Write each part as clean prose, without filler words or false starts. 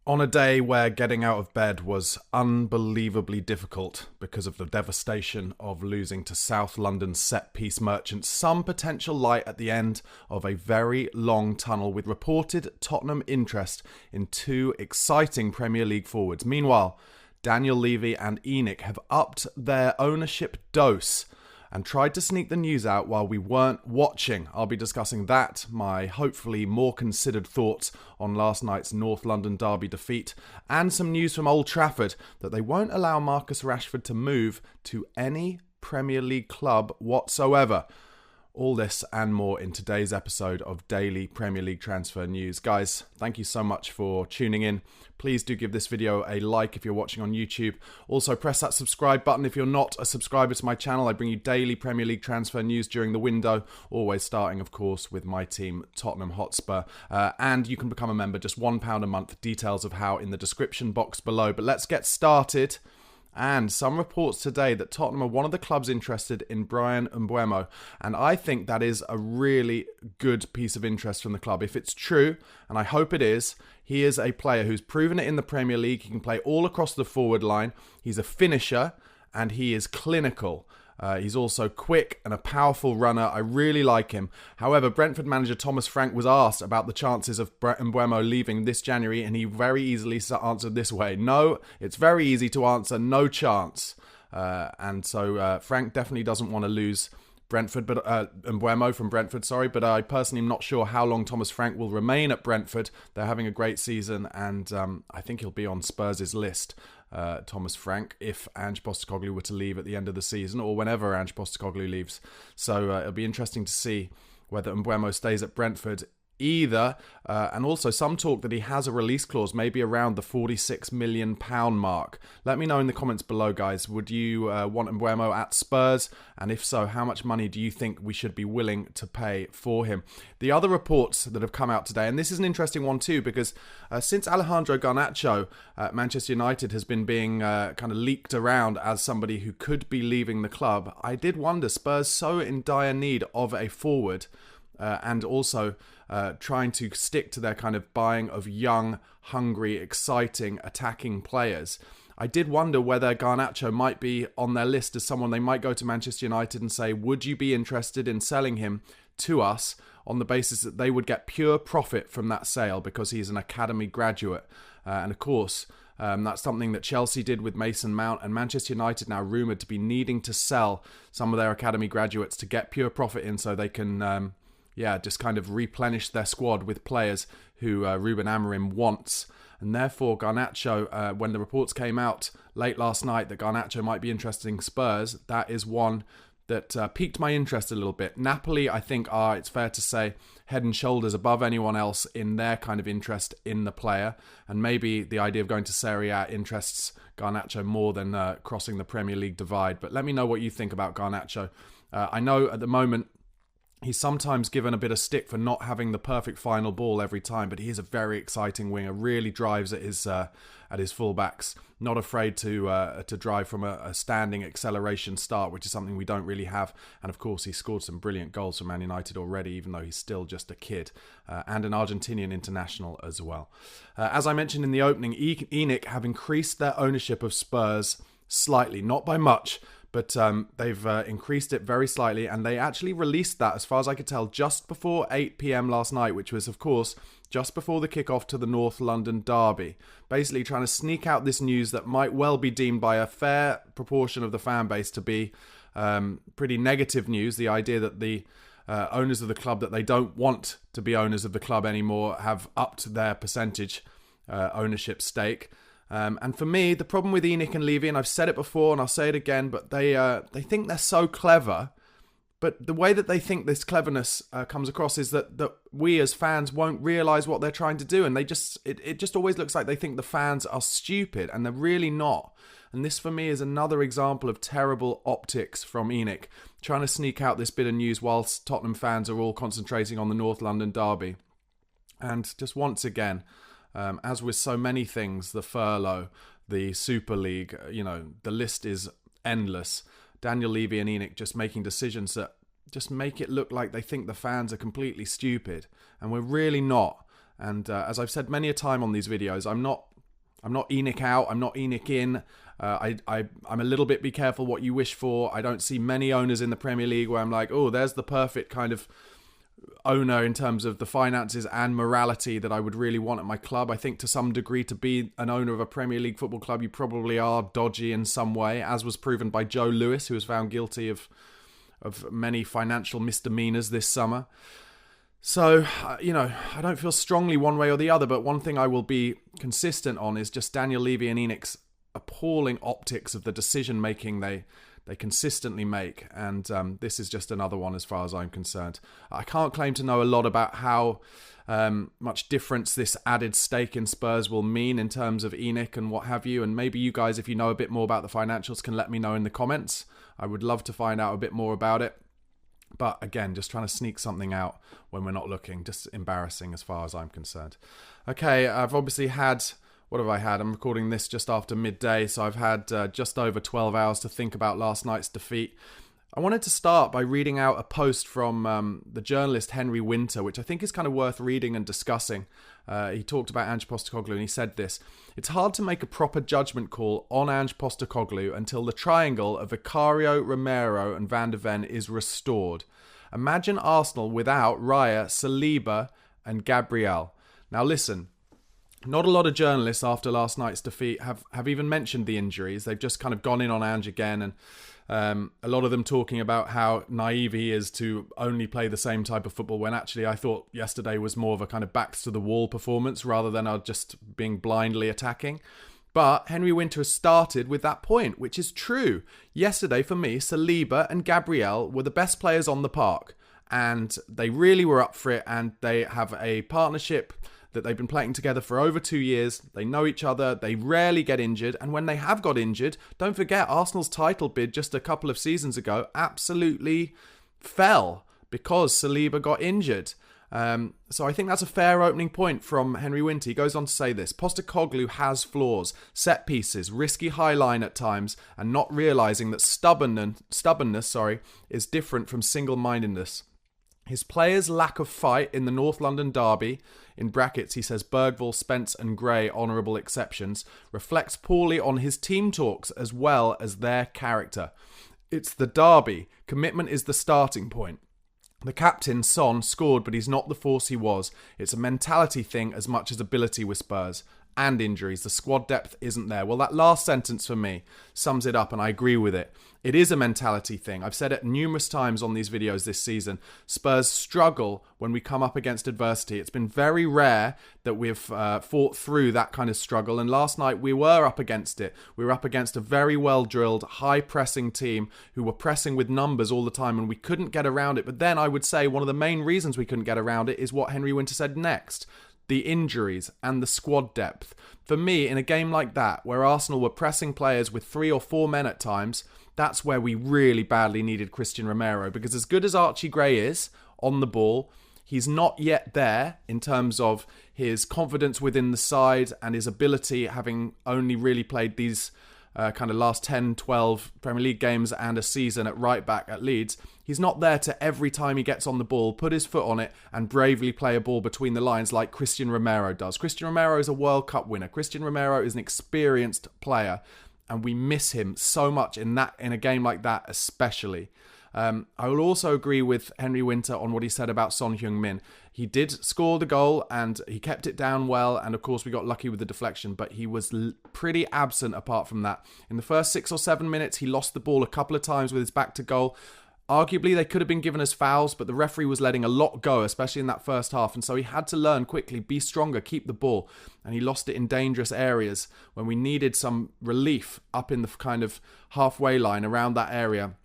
On a day where getting out of bed was unbelievably difficult because of the devastation of losing to South London set-piece merchants, some potential light at the end of a very long tunnel with reported Tottenham interest in two exciting Premier League forwards. Meanwhile, Daniel Levy and ENIC have upped their ownership dose and tried to sneak the news out while we weren't watching. I'll be discussing that, my hopefully more considered thoughts on last night's North London derby defeat, and some news from Old Trafford that they won't allow Marcus Rashford to move to any Premier League club whatsoever. All this and more in today's episode of Daily Premier League Transfer News. Guys, thank you so much for tuning in. Please do give this video a like if you're watching on YouTube. Also, press that subscribe button if you're not a subscriber to my channel. I bring you daily Premier League transfer news during the window, always starting, of course, with my team, Tottenham Hotspur. And you can become a member, just £1 a month. Details of how in the description box below. But let's get started. And some reports today that Tottenham are one of the clubs interested in Bryan Mbeumo. And I think that is a really good piece of interest from the club. If it's true, and I hope it is, he is a player who's proven it in the Premier League. He can play all across the forward line. He's a finisher and he is clinical. He's also quick and a powerful runner. I really like him. However, Brentford manager Thomas Frank was asked about the chances of Mbeumo leaving this January, and he very easily answered this way. No, it's very easy to answer, no chance. And so Frank definitely doesn't want to lose Brentford, but Mbeumo from Brentford, but I personally am not sure how long Thomas Frank will remain at Brentford. They're having a great season, and I think he'll be on Spurs' list. Thomas Frank, if Ange Postecoglou were to leave at the end of the season, or whenever Ange Postecoglou leaves. So it'll be interesting to see whether Mbeumo stays at Brentford either. And also some talk that he has a release clause, maybe around the £46 million mark. Let me know in the comments below, guys. Would you want Mbeumo at Spurs? And if so, how much money do you think we should be willing to pay for him? The other reports that have come out today, and this is an interesting one too, because since Alejandro Garnacho at Manchester United has been being kind of leaked around as somebody who could be leaving the club, I did wonder, Spurs so in dire need of a forward, and also trying to stick to their kind of buying of young, hungry, exciting, attacking players. I did wonder whether Garnacho might be on their list as someone they might go to Manchester United and say, would you be interested in selling him to us on the basis that they would get pure profit from that sale because he's an academy graduate. And of course, that's something that Chelsea did with Mason Mount, and Manchester United now rumoured to be needing to sell some of their academy graduates to get pure profit in so they can just kind of replenish their squad with players who Ruben Amorim wants. And therefore, Garnacho, when the reports came out late last night that Garnacho might be interested in Spurs, that is one that piqued my interest a little bit. Napoli, I think, are, it's fair to say, head and shoulders above anyone else in their kind of interest in the player. And maybe the idea of going to Serie A interests Garnacho more than crossing the Premier League divide. But let me know what you think about Garnacho. I know at the moment, he's sometimes given a bit of stick for not having the perfect final ball every time, but he is a very exciting winger, really drives at his fullbacks, not afraid to drive from a standing acceleration start, which is something we don't really have. And of course, he scored some brilliant goals for Man United already, even though he's still just a kid, and an Argentinian international as well. As I mentioned in the opening, ENIC have increased their ownership of Spurs slightly, not by much, but they've increased it very slightly, and they actually released that, as far as I could tell, just before 8 p.m. last night, which was, of course, just before the kickoff to the North London derby. Basically trying to sneak out this news that might well be deemed by a fair proportion of the fan base to be pretty negative news. The idea that the owners of the club that they don't want to be owners of the club anymore have upped their percentage ownership stake. And for me, the problem with ENIC and Levy, and I've said it before and I'll say it again, but they think they're so clever. But the way that they think this cleverness comes across is that we as fans won't realise what they're trying to do. And it just always looks like they think the fans are stupid, and they're really not. And this for me is another example of terrible optics from ENIC, trying to sneak out this bit of news whilst Tottenham fans are all concentrating on the North London derby. And just once again, as with so many things, the furlough, the Super League, the list is endless. Daniel Levy and ENIC just making decisions that just make it look like they think the fans are completely stupid. And we're really not. And as I've said many a time on these videos, I'm not ENIC out, I'm not ENIC in. I'm a little bit be careful what you wish for. I don't see many owners in the Premier League where I'm like, oh, there's the perfect kind of owner in terms of the finances and morality that I would really want at my club. I think to some degree, to be an owner of a Premier League football club, you probably are dodgy in some way, as was proven by Joe Lewis, who was found guilty of many financial misdemeanors this summer. So, I don't feel strongly one way or the other, but one thing I will be consistent on is just Daniel Levy and ENIC's appalling optics of the decision-making they consistently make, and this is just another one as far as I'm concerned. I can't claim to know a lot about how much difference this added stake in Spurs will mean in terms of ENIC and what have you, and maybe you guys, if you know a bit more about the financials, can let me know in the comments. I would love to find out a bit more about it. But again, just trying to sneak something out when we're not looking, just embarrassing as far as I'm concerned. Okay, I've obviously had... What have I had? I'm recording this just after midday, so I've had just over 12 hours to think about last night's defeat. I wanted to start by reading out a post from the journalist Henry Winter, which I think is kind of worth reading and discussing. He talked about Ange Postecoglou, and he said this: "It's hard to make a proper judgment call on Ange Postecoglou until the triangle of Vicario, Romero and Van de Ven is restored. Imagine Arsenal without Raya, Saliba and Gabriel." Now listen, not a lot of journalists after last night's defeat have even mentioned the injuries. They've just kind of gone in on Ange again, and a lot of them talking about how naive he is to only play the same type of football, when actually I thought yesterday was more of a kind of backs to the wall performance rather than just being blindly attacking. But Henry Winter has started with that point, which is true. Yesterday, for me, Saliba and Gabriel were the best players on the park, and they really were up for it, and they have a partnership that they've been playing together for over 2 years. They know each other. They rarely get injured. And when they have got injured, don't forget, Arsenal's title bid just a couple of seasons ago absolutely fell because Saliba got injured. So I think that's a fair opening point from Henry Winter. He goes on to say this: Postecoglou has flaws, set pieces, risky high line at times, and not realising that stubbornness is different from single-mindedness. His players' lack of fight in the North London derby, in brackets he says Bergvall, Spence and Gray, honourable exceptions, reflects poorly on his team talks as well as their character. It's the derby. Commitment is the starting point. The captain, Son, scored, but he's not the force he was. It's a mentality thing as much as ability with Spurs. And injuries. The squad depth isn't there. Well, that last sentence for me sums it up, and I agree with it. It is a mentality thing. I've said it numerous times on these videos this season. Spurs struggle when we come up against adversity. It's been very rare that we've fought through that kind of struggle, and last night we were up against it. We were up against a very well-drilled, high-pressing team who were pressing with numbers all the time, and we couldn't get around it. But then I would say one of the main reasons we couldn't get around it is what Henry Winter said next: the injuries and the squad depth. For me, in a game like that, where Arsenal were pressing players with 3 or 4 men at times, that's where we really badly needed Christian Romero, because as good as Archie Gray is on the ball, he's not yet there in terms of his confidence within the side and his ability, having only really played these kind of last 10, 12 Premier League games and a season at right back at Leeds. He's not there to, every time he gets on the ball, put his foot on it and bravely play a ball between the lines like Christian Romero does. Christian Romero is a World Cup winner. Christian Romero is an experienced player, and we miss him so much in a game like that especially. I will also agree with Henry Winter on what he said about Son Heung-min. He did score the goal and he kept it down well, and of course we got lucky with the deflection, but he was pretty absent apart from that. In the first 6 or 7 minutes, he lost the ball a couple of times with his back to goal. Arguably, they could have been given as fouls, but the referee was letting a lot go, especially in that first half, and so he had to learn quickly, be stronger, keep the ball, and he lost it in dangerous areas when we needed some relief up in the kind of halfway line around that area.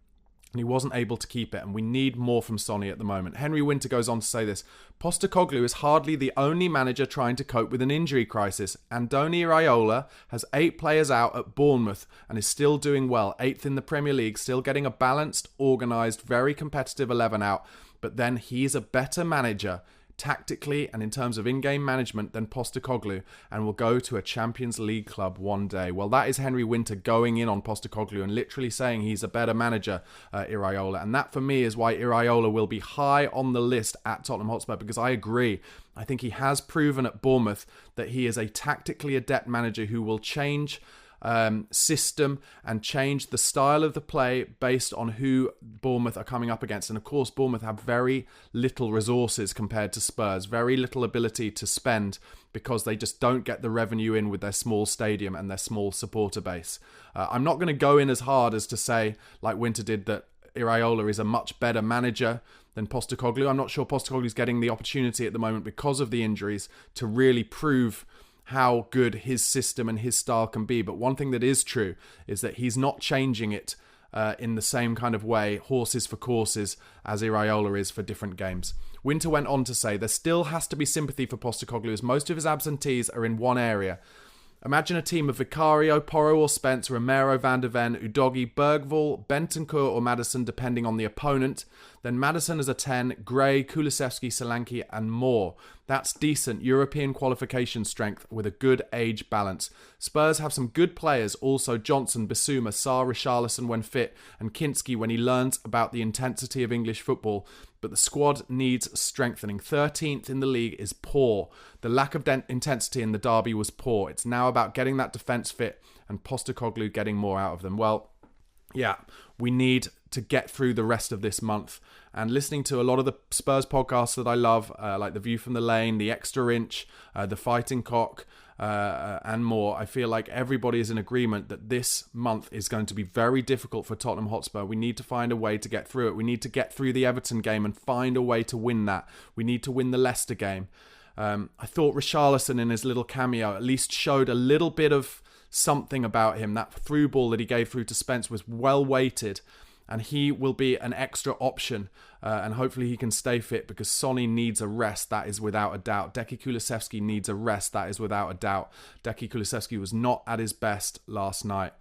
And he wasn't able to keep it, and we need more from Sonny at the moment. Henry Winter goes on to say this: Postecoglou is hardly the only manager trying to cope with an injury crisis. Andoni Iraola has 8 players out at Bournemouth and is still doing well, 8th in the Premier League, still getting a balanced, organised, very competitive 11 out. But then he's a better manager. tactically and in terms of in-game management than Postecoglou and will go to a Champions League club one day. Well, that is Henry Winter going in on Postecoglou and literally saying he's a better manager, Iraola. And that for me is why Iraola will be high on the list at Tottenham Hotspur, because I agree. I think he has proven at Bournemouth that he is a tactically adept manager who will change system and change the style of the play based on who Bournemouth are coming up against. And of course, Bournemouth have very little resources compared to Spurs, very little ability to spend because they just don't get the revenue in with their small stadium and their small supporter base. I'm not going to go in as hard as to say, like Winter did, that Iraola is a much better manager than Postecoglou. I'm not sure Postecoglou's getting the opportunity at the moment because of the injuries to really prove how good his system and his style can be. But one thing that is true is that he's not changing it in the same kind of way, horses for courses, as Iraola is for different games. Winter went on to say there still has to be sympathy for Postecoglou as most of his absentees are in one area. Imagine a team of Vicario, Porro or Spence, Romero, Van der Ven, Udogi, Bergvall, Bentancur or Maddison depending on the opponent. Then Maddison as a 10, Gray, Kulusevski, Solanke and more. That's decent European qualification strength with a good age balance. Spurs have some good players, also Johnson, Bissouma, Sarr, Richarlison when fit, and Kinski when he learns about the intensity of English football. But the squad needs strengthening. 13th in the league is poor. The lack of intensity in the derby was poor. It's now about getting that defence fit and Postecoglou getting more out of them. Well, yeah, we need to get through the rest of this month. And listening to a lot of the Spurs podcasts that I love, like The View from the Lane, The Extra Inch, The Fighting Cock, and more, I feel like everybody is in agreement that this month is going to be very difficult for Tottenham Hotspur. We need to find a way to get through it. We need to get through the Everton game and find a way to win that. We need to win the Leicester game. I thought Richarlison in his little cameo at least showed a little bit of something about him. That through ball that he gave through to Spence was well weighted, and he will be an extra option, and hopefully he can stay fit because Sonny needs a rest, that is without a doubt. Decky Kulusevski needs a rest, that is without a doubt. Decky Kulusevski was not at his best last night.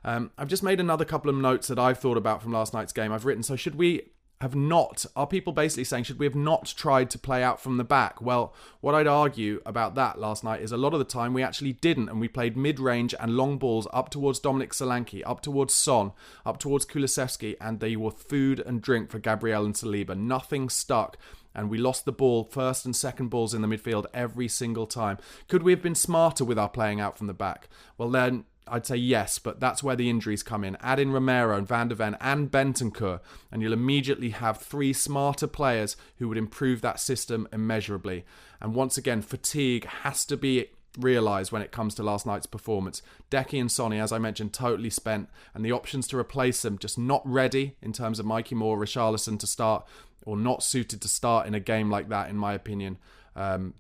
I've just made another couple of notes that I've thought about from last night's game. I've written, so should we have not, are people basically saying, should we have not tried to play out from the back? Well, what I'd argue about that last night is a lot of the time we actually didn't, and we played mid-range and long balls up towards Dominic Solanke, up towards Son, up towards Kulusevski, and they were food and drink for Gabriel and Saliba. Nothing stuck, and we lost the ball, first and second balls in the midfield every single time. Could we have been smarter with our playing out from the back? Well then, I'd say yes, but that's where the injuries come in. Add in Romero and Van der Ven and Bentancur, and you'll immediately have three smarter players who would improve that system immeasurably. And once again, fatigue has to be realised when it comes to last night's performance. Decky and Sonny, as I mentioned, totally spent, and the options to replace them just not ready in terms of Mikey Moore, Richarlison to start, or not suited to start in a game like that, in my opinion,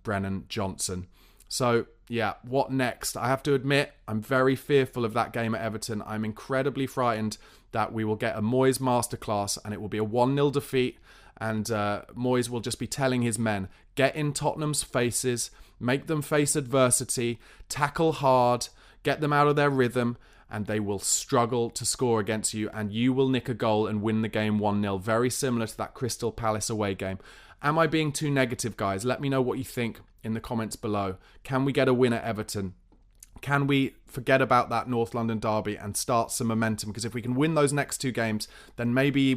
Brennan Johnson. So, yeah, what next? I have to admit, I'm very fearful of that game at Everton. I'm incredibly frightened that we will get a Moyes masterclass and it will be a 1-0 defeat, and Moyes will just be telling his men, get in Tottenham's faces, make them face adversity, tackle hard, get them out of their rhythm, and they will struggle to score against you, and you will nick a goal and win the game 1-0. Very similar to that Crystal Palace away game. Am I being too negative, guys? Let me know what you think in the comments below. Can we get a win at Everton? Can we forget about that North London derby and start some momentum? Because if we can win those next two games, then maybe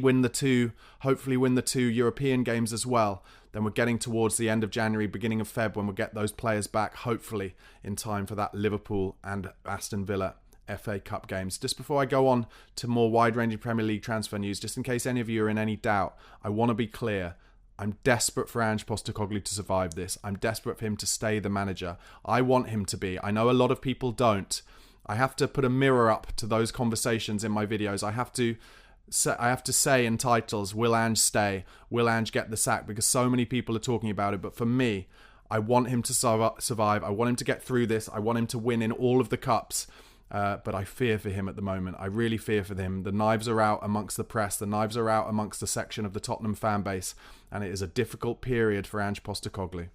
hopefully win the two European games as well. Then we're getting towards the end of January, beginning of Feb, when we'll get those players back, hopefully in time for that Liverpool and Aston Villa FA Cup games. Just before I go on to more wide-ranging Premier League transfer news, just in case any of you are in any doubt, I want to be clear. I'm desperate for Ange Postecoglou to survive this. I'm desperate for him to stay the manager. I want him to be. I know a lot of people don't. I have to put a mirror up to those conversations in my videos. I have to say in titles, will Ange stay? Will Ange get the sack? Because so many people are talking about it. But for me, I want him to survive. I want him to get through this. I want him to win in all of the cups. But I fear for him at the moment. I really fear for him. The knives are out amongst the press. The knives are out amongst the section of the Tottenham fan base. And it is a difficult period for Ange Postecoglou.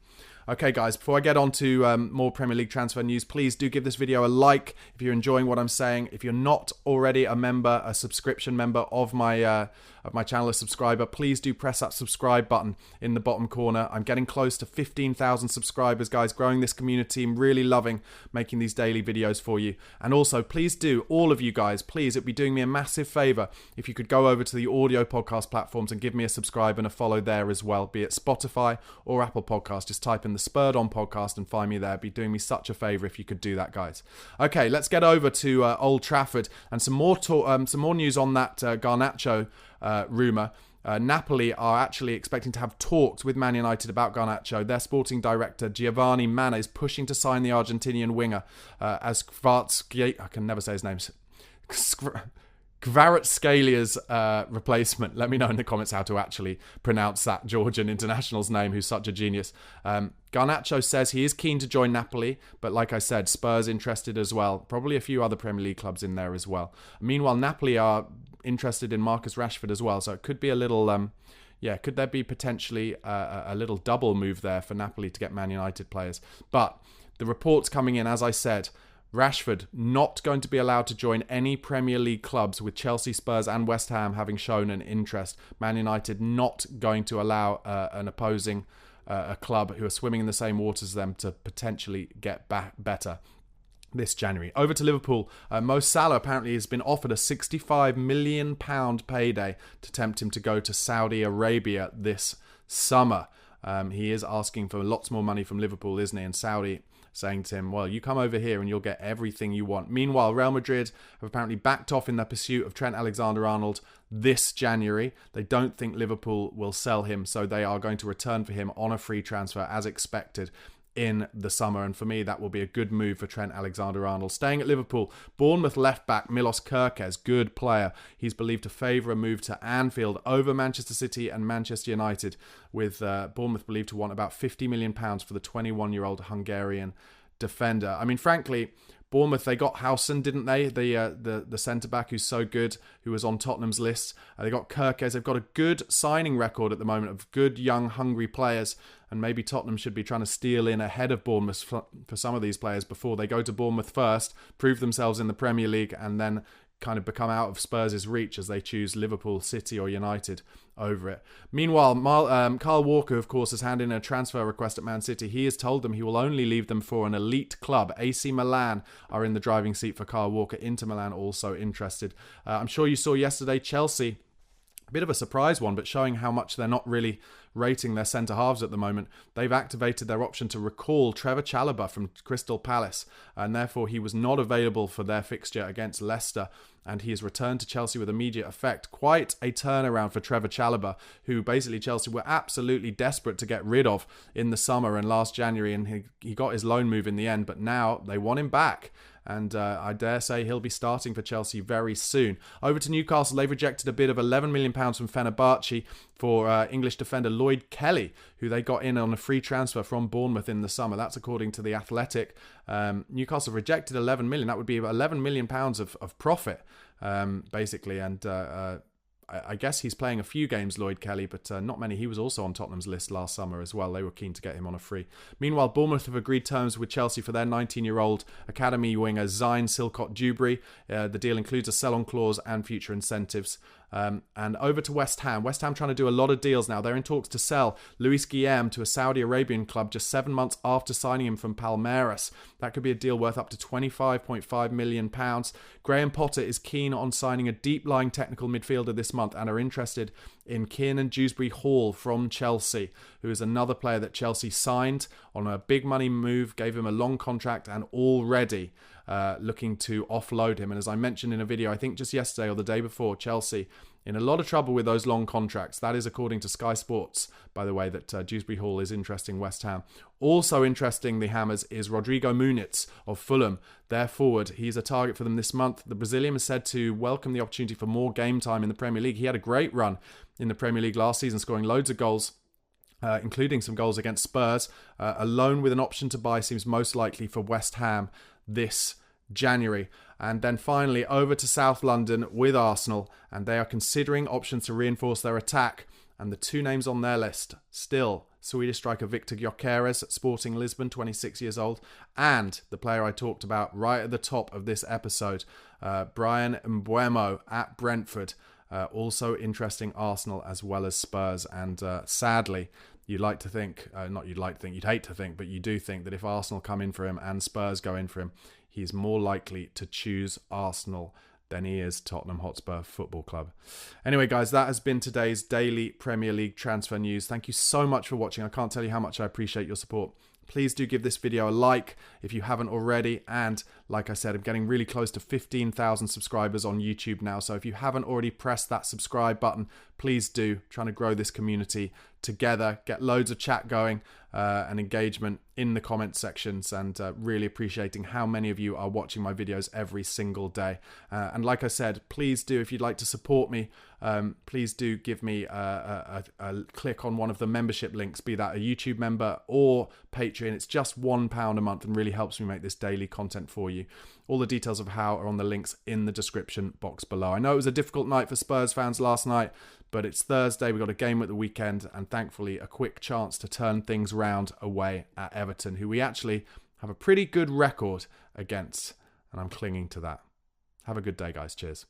Okay, guys, before I get on to more Premier League transfer news, please do give this video a like if you're enjoying what I'm saying. If you're not already a member, a subscription member of my channel, a subscriber, please do press that subscribe button in the bottom corner. I'm getting close to 15,000 subscribers, guys, growing this community. I'm really loving making these daily videos for you. And also, please do, all of you guys, please, it'd be doing me a massive favour if you could go over to the audio podcast platforms and give me a subscribe and a follow there as well, be it Spotify or Apple Podcasts. Just type in the Spurred On podcast and find me there. It'd be doing me such a favour if you could do that, guys. Okay, let's get over to Old Trafford and some more news on that Garnacho rumour. Napoli are actually expecting to have talks with Man United about Garnacho. Their sporting director, Giovanni Manna, is pushing to sign the Argentinian winger as Kvaratskhelia, I can never say his name, Kvaratskelia's replacement. Let me know in the comments how to actually pronounce that Georgian international's name, who's such a genius. Garnacho says he is keen to join Napoli, but like I said, Spurs interested as well. Probably a few other Premier League clubs in there as well. Meanwhile, Napoli are interested in Marcus Rashford as well, so it could be a little... could there be potentially a little double move there for Napoli to get Man United players? But the reports coming in, as I said, Rashford not going to be allowed to join any Premier League clubs, with Chelsea, Spurs and West Ham having shown an interest. Man United not going to allow an opposing a club who are swimming in the same waters as them to potentially get better this January. Over to Liverpool. Mo Salah apparently has been offered a £65 million payday to tempt him to go to Saudi Arabia this summer. He is asking for lots more money from Liverpool, isn't he? And Saudi saying to him, well, you come over here and you'll get everything you want. Meanwhile, Real Madrid have apparently backed off in their pursuit of Trent Alexander-Arnold this January. They don't think Liverpool will sell him, so they are going to return for him on a free transfer as expected in the summer, and for me that will be a good move for Trent Alexander-Arnold. Staying at Liverpool, Bournemouth left-back Milos Kerkez, good player. He's believed to favour a move to Anfield over Manchester City and Manchester United, with Bournemouth believed to want about £50 million for the 21-year-old Hungarian defender. I mean, frankly, Bournemouth, they got Howson, didn't they? The centre-back who's so good, who was on Tottenham's list. They got Kerkez. They've got a good signing record at the moment of good, young, hungry players. And maybe Tottenham should be trying to steal in ahead of Bournemouth for some of these players before they go to Bournemouth first, prove themselves in the Premier League, and then kind of become out of Spurs' reach as they choose Liverpool, City or United over it. Meanwhile, Kyle Walker, of course, has handed in a transfer request at Man City. He has told them he will only leave them for an elite club. AC Milan are in the driving seat for Kyle Walker. Inter Milan also interested. I'm sure you saw yesterday, Chelsea, a bit of a surprise one, but showing how much they're not really rating their centre-halves at the moment. They've activated their option to recall Trevor Chalobah from Crystal Palace, and therefore he was not available for their fixture against Leicester, and he has returned to Chelsea with immediate effect. Quite a turnaround for Trevor Chalobah, who basically Chelsea were absolutely desperate to get rid of in the summer and last January, and he got his loan move in the end, but now they want him back. And I dare say he'll be starting for Chelsea very soon. Over to Newcastle, they've rejected a bid of £11 million from Fenerbahce for English defender Lloyd Kelly, who they got in on a free transfer from Bournemouth in the summer. That's according to The Athletic. Newcastle rejected £11 million. That would be £11 million of profit, basically. And I guess he's playing a few games, Lloyd Kelly, but not many. He was also on Tottenham's list last summer as well. They were keen to get him on a free. Meanwhile, Bournemouth have agreed terms with Chelsea for their 19-year-old academy winger Zine Silcott-Dewberry. The deal includes a sell-on clause and future incentives. And over to West Ham. West Ham trying to do a lot of deals now. They're in talks to sell Luis Guillem to a Saudi Arabian club just 7 months after signing him from Palmeiras. That could be a deal worth up to £25.5 million. Graham Potter is keen on signing a deep-lying technical midfielder this month and are interested in Kiernan Dewsbury-Hall from Chelsea, who is another player that Chelsea signed on a big money move, gave him a long contract, and already looking to offload him. And as I mentioned in a video, I think just yesterday or the day before, Chelsea in a lot of trouble with those long contracts. That is according to Sky Sports, by the way, that Dewsbury-Hall is interesting West Ham. Also interesting, the Hammers, is Rodrigo Muniz of Fulham. Their forward, he's a target for them this month. The Brazilian is said to welcome the opportunity for more game time in the Premier League. He had a great run in the Premier League last season, scoring loads of goals, including some goals against Spurs. A loan with an option to buy seems most likely for West Ham this January. And then finally over to South London with Arsenal, and they are considering options to reinforce their attack. And the two names on their list still Swedish striker Victor Gyökeres at Sporting Lisbon, 26 years old, and the player I talked about right at the top of this episode, Bryan Mbeumo at Brentford. Also interesting Arsenal as well as Spurs, and sadly, you'd hate to think, but you do think that if Arsenal come in for him and Spurs go in for him, he's more likely to choose Arsenal than he is Tottenham Hotspur Football Club. Anyway, guys, that has been today's daily Premier League transfer news. Thank you so much for watching. I can't tell you how much I appreciate your support. Please do give this video a like if you haven't already. And like I said, I'm getting really close to 15,000 subscribers on YouTube now. So if you haven't already pressed that subscribe button, please do. Trying to grow this community together, get loads of chat going and engagement in the comment sections, and really appreciating how many of you are watching my videos every single day. And like I said, please do, if you'd like to support me, please do give me a click on one of the membership links, be that a YouTube member or Patreon. It's just £1 a month and really helps me make this daily content for you. All the details of how are on the links in the description box below. I know it was a difficult night for Spurs fans last night, but it's Thursday, we got a game at the weekend, and thankfully a quick chance to turn things round away at Everton, who we actually have a pretty good record against, and I'm clinging to that. Have a good day, guys. Cheers.